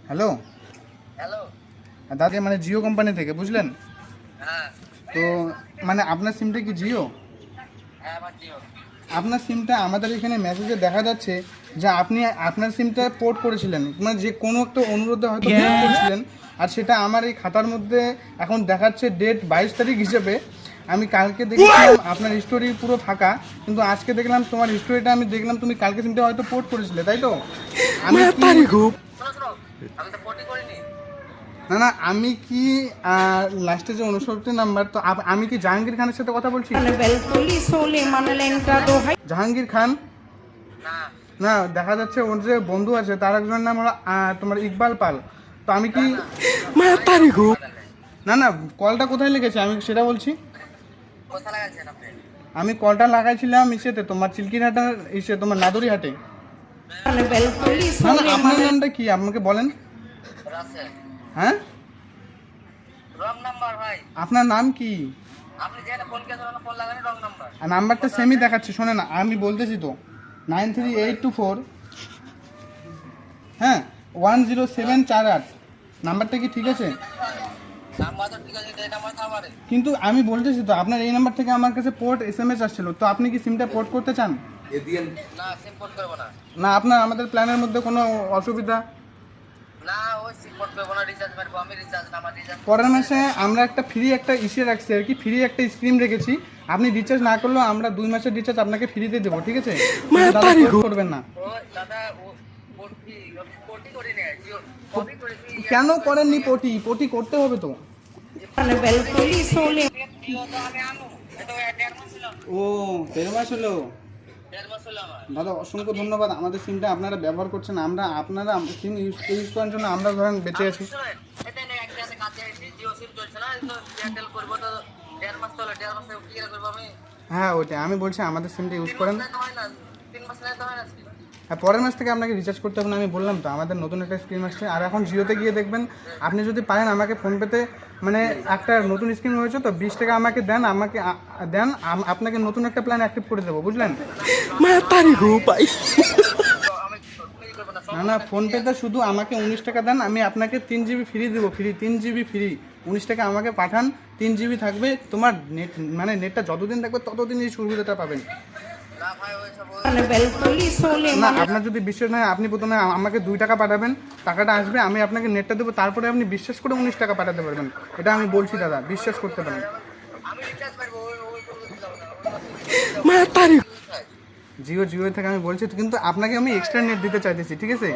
Hello hello. দাদা, মানে Jio company থেকে, বুঝলেন? হ্যাঁ তো মানে আপনার সিমটা কি জিও? হ্যাঁ, আমার জিও। আপনার সিমটা আমাদের এখানে মেসেজে দেখা যাচ্ছে যে আপনি আপনার সিমটা পোর্ট করেছিলেন, মানে যে কোনো একটা অনুরোধে হয়তো পোর্ট করেছিলেন, আর সেটা আমার এই খাতার মধ্যে এখন দেখাচ্ছে ডেট 22 তারিখ হিসেবে। আমি কালকে দেখলাম আপনার হিস্টোরি পুরো ফাঁকা, কিন্তু আজকে দেখলাম তোমার হিস্টোরিটা, আমি দেখলাম তুমি কালকে সিমটা হয়তো পোর্ট করেছিলে, তাই তো? আমি শোনো শোনো, আমি তো পটি করিনি। না, আমি কি লাস্টে যে 69 নাম্বার, তো আমি কি জাহাঙ্গীর খানের সাথে কথা বলছি? জাহাঙ্গীর খান না না, দেখা যাচ্ছে ওর যে বন্ধু আছে তার একজনের নাম হলো তোমার ইকবাল পাল। তো আমি কি না, কলটা কোথায় লেগেছে আমি সেটা বলছি। কোথা লাগাচ্ছেন আপনি? আমি কলটা লাগাইছিলাম ইসেতে, তোমার চিলকিরহাটার ইসে, তোমার নাদুরিহাটে। না, আপনার নামটা কি আমাকে বলেন। রাসেল। হ্যাঁ, রং নাম্বার ভাই। আপনার নাম কি? আপনি যেটা ফোন করেছেন ফোন লাগানি রং নাম্বার। আর নাম্বারটা সেমই দেখাচ্ছে, শোনে না, আমি বলতেছি তো 93824 হ্যাঁ 10748 নাম্বারটা কি ঠিক আছে? নাম্বার তো ঠিক আছে, এই নাম্বার তো আমারই। কিন্তু আমি বলতেছি তো আপনার এই নাম্বার থেকে আমার কাছে পোর্ট SMS আসছিল, তো আপনি কি সিমটা পোর্ট করতে চান? না, সিম পোর্ট করব না। না, আপনার আমাদের প্ল্যানের মধ্যে কোনো অসুবিধা? না, ওই সিম পোর্ট করব না, রিচার্জ মারবো আমি, রিচার্জ না আমার রিচার্জ। পরের মাসে আমরা একটা ফ্রি একটা ইসে রাখছি আর কি, ফ্রি একটা স্কিম রেখেছি। আপনি রিচার্জ না করলেও আমরা 2 মাসের রিচার্জ আপনাকে ফ্রিতে দেবো, ঠিক আছে? দাদা, পোর্ট করবেন না। ও দাদা, ও পটি করিনি, জিও কপি করেছি। কেন করেননি পটি? পটি করতে হবে তো। জিও তো আমি আনু, এটা 1.5 মাস ছিল। ও, 1.5 মাস হলো। 1.5 মাস হলো আমার। দাদা, অসংখ্য ধন্যবাদ, আমাদের সিমটা আপনারা ব্যবহার করছেন। আপনারা সিম ইউজ করার জন্য আমরা ধরেন বেঁচে আছি। এটা না একটা কাছে আছে, জিও সিম চলছে না, তো এয়ারটেল করব, তো 1.5 মাস তো হলো, 1.5 মাসে কি করে করব আমি? হ্যাঁ, ওইটাই আমি বলছি, আমাদের সিমটা ইউজ করেন। 3 মাস তো হয় না, 3 মাস তো হয় না। আর পরের মাস থেকে আপনাকে রিচার্জ করতে হবে না, আমি বললাম তো আমাদের নতুন একটা স্কিম আসছে। আর এখন জিওতে গিয়ে দেখবেন, আপনি যদি পারেন আমাকে ফোনপেতে, মানে একটা নতুন স্কিম হয়েছে তো, 20 টাকা আমাকে দেন, আপনাকে নতুন একটা প্ল্যান অ্যাক্টিভ করে দেবো, বুঝলেন? না, ফোনপেতে শুধু আমাকে 19 টাকা দেন, আমি আপনাকে 3 GB ফ্রি দেবো, 3 GB ফ্রি। 19 টাকা আমাকে পাঠান, 3 GB থাকবে তোমার নেট, মানে নেটটা যতদিন থাকবে ততদিন এই সুবিধাটা পাবেন। না ভাই, ওই সব না, আপনার যদি বিশ্বাস না হয়, আপনি প্রথমে আমাকে 2 টাকা পাঠাবেন, টাকাটা আসবে, আমি আপনাকে নেটটা দেবো, তারপরে আপনি বিশ্বাস করে 19 টাকা পাঠাতে পারবেন। এটা আমি বলছি দাদা, বিশ্বাস করতে পারেন। আমি রিচার্জ মারবো, ওই করব দিলাম না। জিও থেকে আমি বলছি, কিন্তু আপনাকে আমি এক্সট্রা নেট দিতে চাইতেছি, ঠিক আছে?